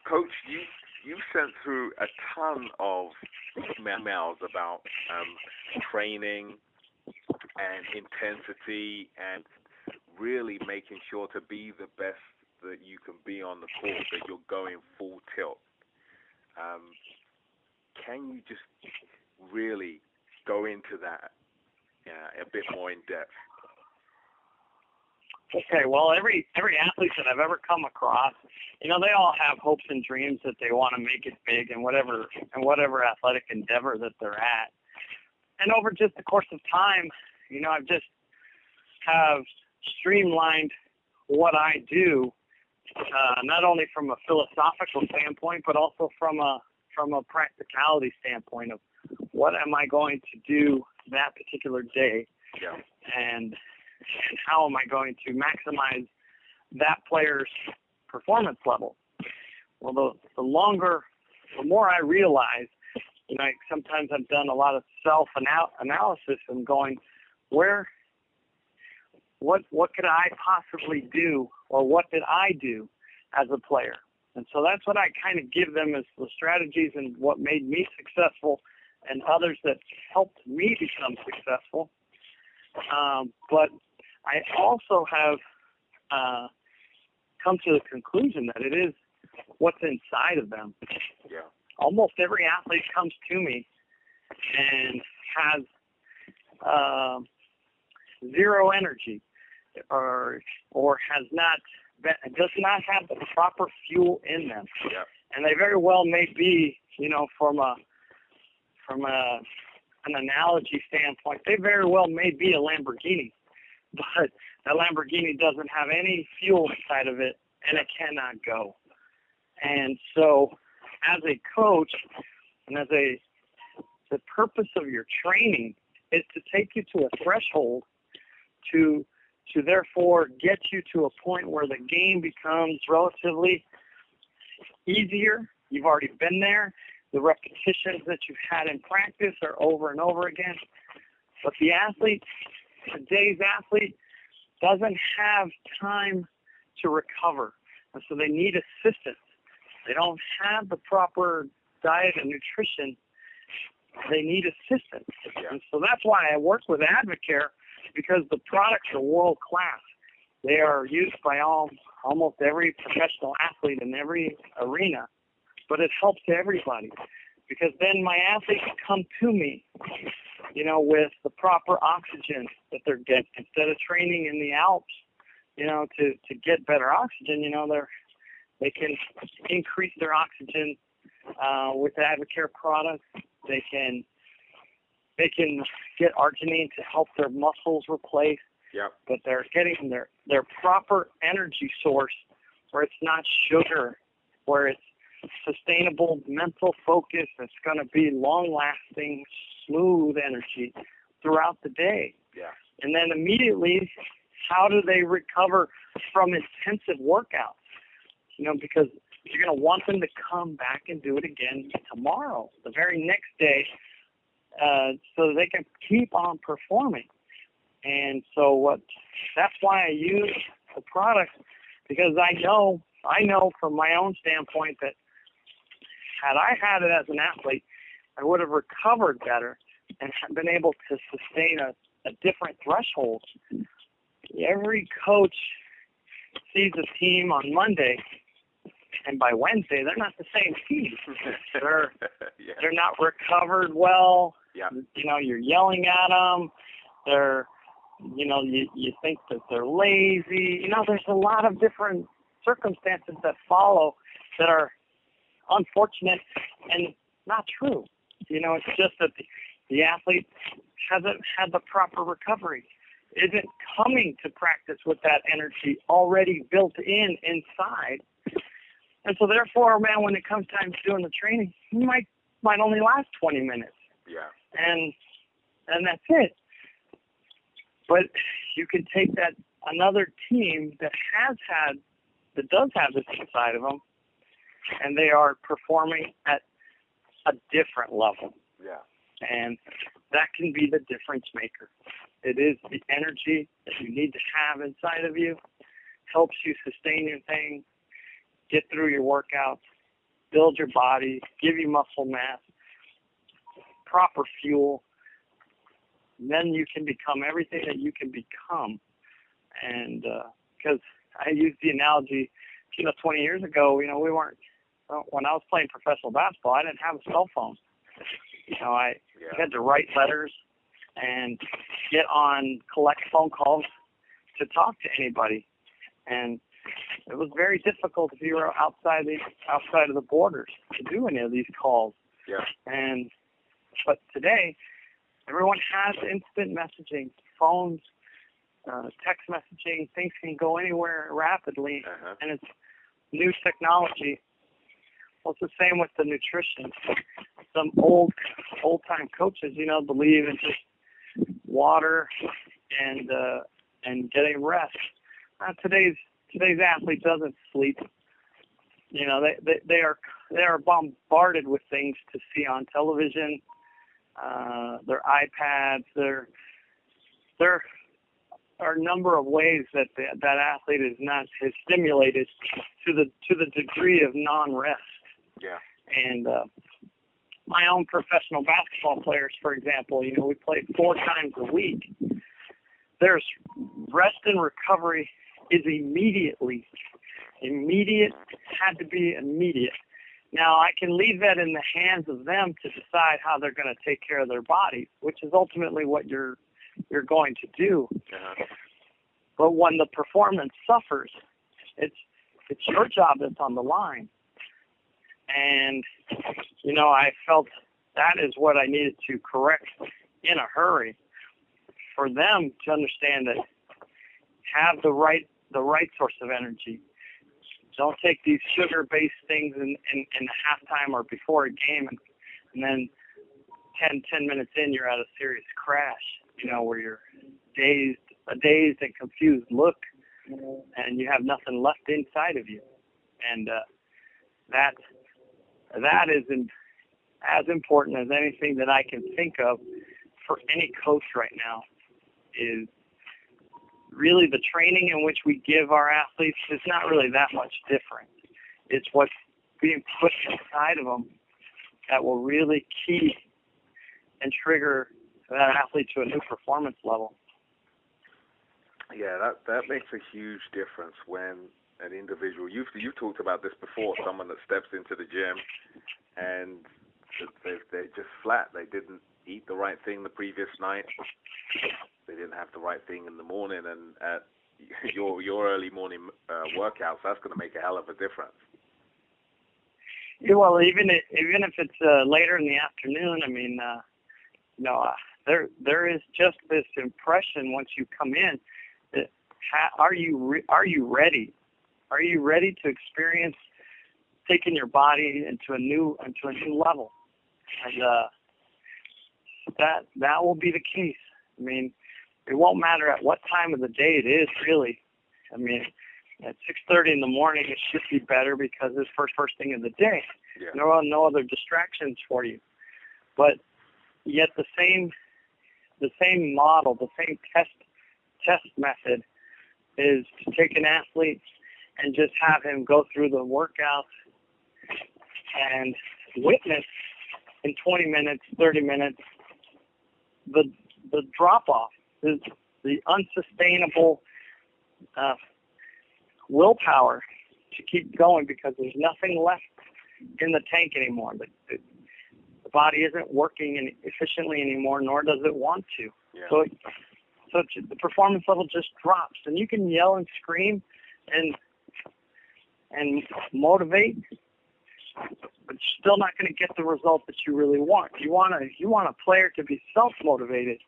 Coach, you've sent through a ton of emails about training and intensity and really making sure to be the best that you can be on the court, that you're going full tilt. Can you just really go into that a bit more in depth? Okay, well, every athlete that I've ever come across, they all have hopes and dreams that they want to make it big in whatever athletic endeavor that they're at. And over just the course of time, I've just have streamlined what I do, not only from a philosophical standpoint, but also from a practicality standpoint of what am I going to do that particular day, yeah. and how am I going to maximize that player's performance level. Well, the more I realize, sometimes I've done a lot of self-analysis and going, what could I possibly do, or what did I do as a player? And so that's what I kind of give them as the strategies and what made me successful and others that helped me become successful. But I also have come to the conclusion that it is what's inside of them. Yeah. Almost every athlete comes to me and has zero energy, or does not have the proper fuel in them. Yeah. And they very well may be, from an analogy standpoint, they very well may be a Lamborghini, but that Lamborghini doesn't have any fuel inside of it, and it cannot go. And so, as a coach, and the purpose of your training is to take you to a threshold to therefore get you to a point where the game becomes relatively easier. You've already been there. The repetitions that you've had in practice are over and over again. But the athlete, today's athlete, doesn't have time to recover. And so they need assistance. They don't have the proper diet and nutrition. They need assistance. And so that's why I work with Advocare, because the products are world class. They are used by almost every professional athlete in every arena, but it helps everybody, because then my athletes come to me, with the proper oxygen that they're getting. Instead of training in the Alps, to get better oxygen, they can increase their oxygen with the Advocare products. They can get arginine to help their muscles replace. Yep. But they're getting their proper energy source, where it's not sugar, where it's sustainable mental focus that's going to be long-lasting, smooth energy throughout the day. Yeah. And then immediately, how do they recover from intensive workouts? Because you're going to want them to come back and do it again tomorrow, the very next day, so that they can keep on performing. And so that's why I use the product, because I know from my own standpoint that had I had it as an athlete, I would have recovered better and been able to sustain a different threshold. Every coach sees a team on Monday, and by Wednesday, they're not the same team. They're not recovered well. Yeah. You're yelling at them. You think that they're lazy. There's a lot of different circumstances that follow that are unfortunate and not true. It's just that the athlete hasn't had the proper recovery, isn't coming to practice with that energy already built inside. And so therefore, man, when it comes time to doing the training, it might only last 20 minutes. Yeah. And that's it. But you can take that another team that does have this inside of them, and they are performing at a different level. Yeah. And that can be the difference maker. It is the energy that you need to have inside of you, helps you sustain your thing, get through your workouts, build your body, give you muscle mass, proper fuel. Then you can become everything that you can become. And because I use the analogy, 20 years ago, we weren't, when I was playing professional basketball, I didn't have a cell phone. I had to write letters and get on, collect phone calls to talk to anybody. And it was very difficult if you were outside of the borders to do any of these calls. Yeah. But today, everyone has instant messaging, phones, text messaging. Things can go anywhere rapidly, and it's new technology. Well, it's the same with the nutrition. Some old-time coaches, believe in just water and getting rest. Today's athlete doesn't sleep. They are bombarded with things to see on television, their iPads. There are a number of ways that athlete is stimulated to the degree of non-rest. Yeah. And my own professional basketball players, for example, we played 4 times a week. There's rest and recovery is immediate, had to be immediate. Now, I can leave that in the hands of them to decide how they're going to take care of their body, which is ultimately what you're going to do. But when the performance suffers, it's your job that's on the line. And, I felt that is what I needed to correct in a hurry for them to understand that have the right source of energy. Don't take these sugar-based things in the halftime or before a game and then 10 minutes in, you're at a serious crash, where you're a dazed and confused look, and you have nothing left inside of you. And that is as important as anything that I can think of for any coach right now is really the training in which we give our athletes is not really that much different. It's what's being put inside of them that will really key and trigger that athlete to a new performance level. Yeah, that makes a huge difference when an individual, you've talked about this before, someone that steps into the gym and they're just flat. They didn't eat the right thing the previous night. They didn't have the right thing in the morning, and at your early morning workouts, that's going to make a hell of a difference. Yeah, well, even if it's later in the afternoon, there is just this impression once you come in that are you ready? Are you ready to experience taking your body into a new level? And that will be the case. It won't matter at what time of the day it is, really. At 6:30 in the morning, it should be better because it's first thing of the day. Yeah. No other distractions for you. But yet the same model, the same test method is to take an athlete and just have him go through the workouts and witness in 20 minutes, 30 minutes, the drop-off, the unsustainable willpower to keep going because there's nothing left in the tank anymore. The body isn't working efficiently anymore, nor does it want to. Yeah. So the performance level just drops, and you can yell and scream and motivate, but you're still not going to get the result that you really want. You want a player to be self-motivated,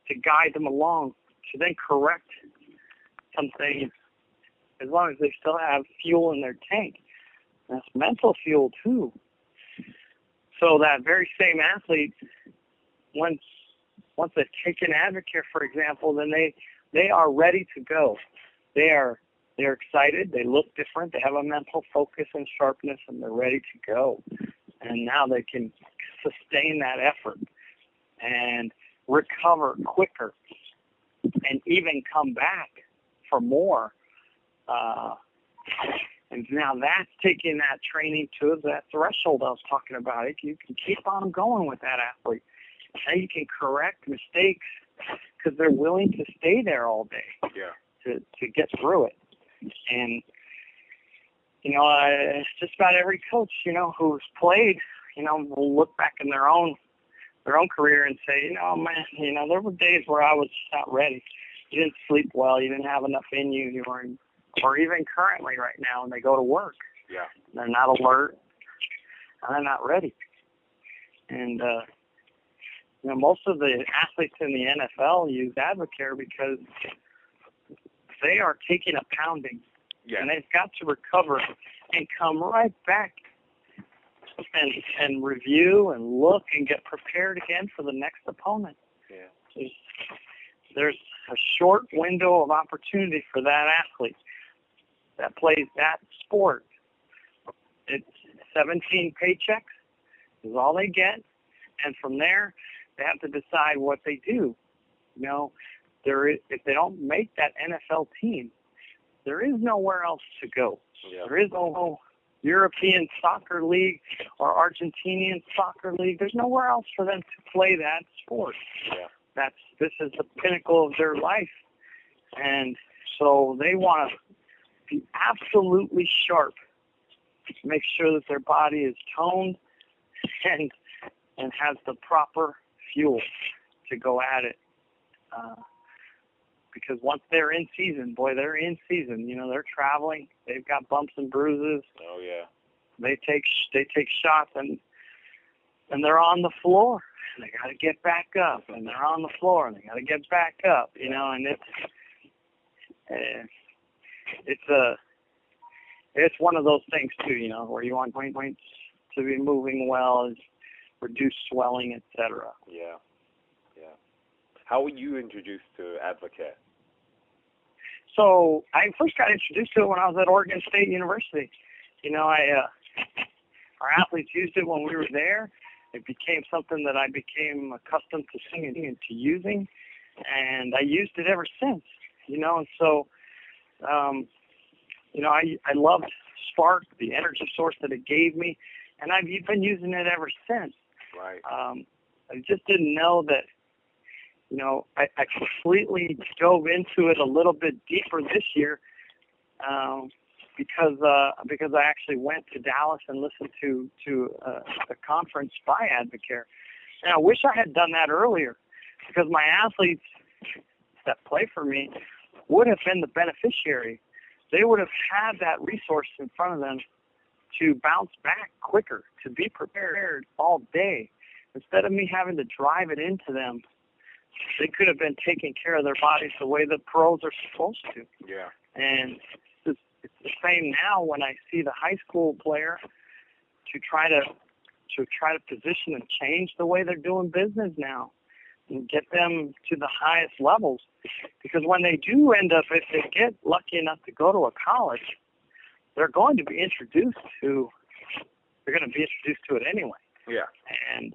to guide them along, to then correct some things, as long as they still have fuel in their tank. That's mental fuel too. So that very same athlete, once they've taken Advocare, for example, then they are ready to go. They're excited. They look different. They have a mental focus and sharpness, and they're ready to go. And now they can sustain that effort and recover quicker and even come back for more And now that's taking that training to that threshold I was talking about. You can keep on going with that athlete. Now you can correct mistakes because they're willing to stay there all day to get through it. And, just about every coach, who's played, will look back in their own career and say, man, there were days where I was just not ready. You didn't sleep well. You didn't have enough in you. You weren't, or even currently right now when they go to work. Yeah. They're not alert. And they're not ready. And, most of the athletes in the NFL use Advocare because they are taking a pounding. Yeah. And they've got to recover and come right back and review and look and get prepared again for the next opponent. Yeah. There's a short window of opportunity for that athlete that plays that sport. It's 17 paychecks is all they get, and from there they have to decide what they do. If they don't make that NFL team, there is nowhere else to go. Yeah. There is no European soccer league or Argentinian soccer league. There's nowhere else for them to play that sport. Yeah. This is the pinnacle of their life. And so they want to be absolutely sharp, make sure that their body is toned and has the proper fuel to go at it. Because once they're in season, they're in season. They're traveling. They've got bumps and bruises. Oh yeah. They take shots and they're on the floor. And they got to get back up, and they're on the floor, and they got to get back up. And it's one of those things too. Where you want points to be moving well, is reduced swelling, etc. Yeah. Yeah. How were you introduced to Advocare? So I first got introduced to it when I was at Oregon State University. Our athletes used it when we were there. It became something that I became accustomed to singing and to using, and I used it ever since. And so, I loved Spark, the energy source that it gave me, and I've been using it ever since. Right. I just didn't know that. I completely dove into it a little bit deeper this year because I actually went to Dallas and listened to a conference by Advocare. And I wish I had done that earlier because my athletes that play for me would have been the beneficiary. They would have had that resource in front of them to bounce back quicker, to be prepared all day. Instead of me having to drive it into them, they could have been taking care of their bodies the way the pros are supposed to. Yeah. And it's the same now when I see the high school player to try to position and change the way they're doing business now and get them to the highest levels. Because when they do end up, if they get lucky enough to go to a college, they're going to be introduced to it anyway. Yeah. And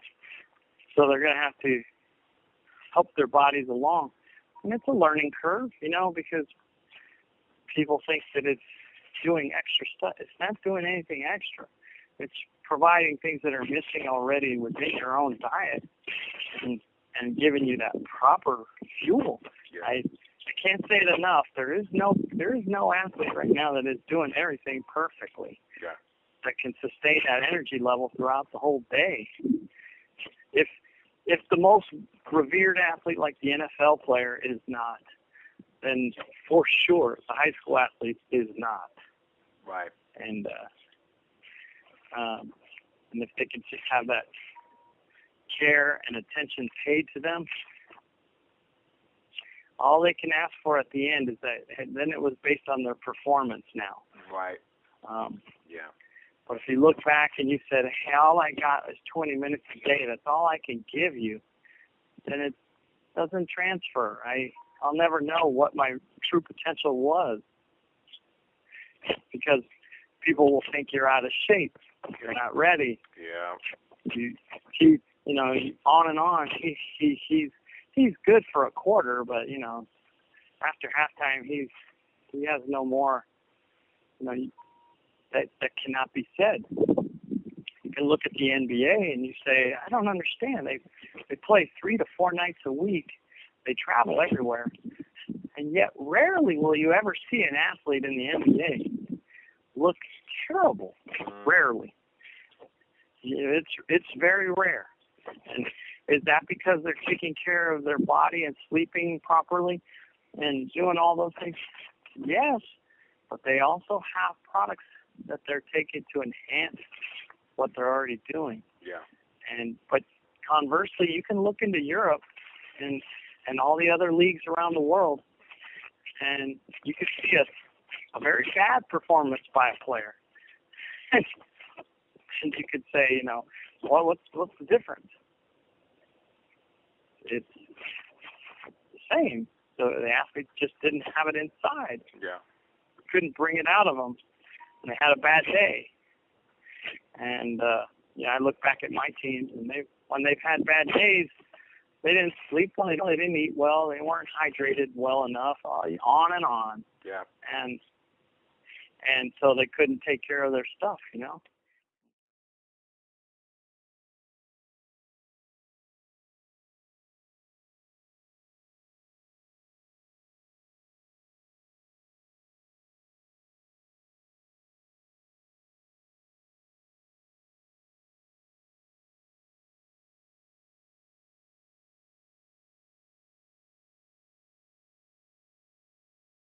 so they're going to have to help their bodies along. And it's a learning curve, because people think that it's doing extra stuff. It's not doing anything extra. It's providing things that are missing already within your own diet and giving you that proper fuel. Yeah. I can't say it enough. There is no athlete right now that is doing everything perfectly. Yeah. That can sustain that energy level throughout the whole day. If the most revered athlete like the NFL player is not, then for sure the high school athlete is not. Right. And if they can just have that care and attention paid to them, all they can ask for at the end is that. And then it was based on their performance now. Right. Yeah. But if you look back and you said, hey, all I got is 20 minutes a day, that's all I can give you, then it doesn't transfer. I'll never know what my true potential was because people will think you're out of shape. You're not ready. Yeah. You keep, on and on. He's good for a quarter, but, after halftime, he has no more, that cannot be said. You can look at the NBA and you say, I don't understand. They play 3 to 4 nights a week. They travel everywhere. And yet rarely will you ever see an athlete in the NBA look terrible. Rarely. It's very rare. And is that because they're taking care of their body and sleeping properly and doing all those things? Yes. But they also have products that they're taking to enhance what they're already doing. Yeah. But conversely, you can look into Europe and all the other leagues around the world, and you could see a very bad performance by a player. And you could say, well, what's the difference? It's the same. So the athlete just didn't have it inside. Yeah. Couldn't bring it out of them. And they had a bad day. And I look back at my teams, and when they've had bad days, they didn't sleep well, they didn't eat well, they weren't hydrated well enough, on and on. Yeah. And so they couldn't take care of their stuff,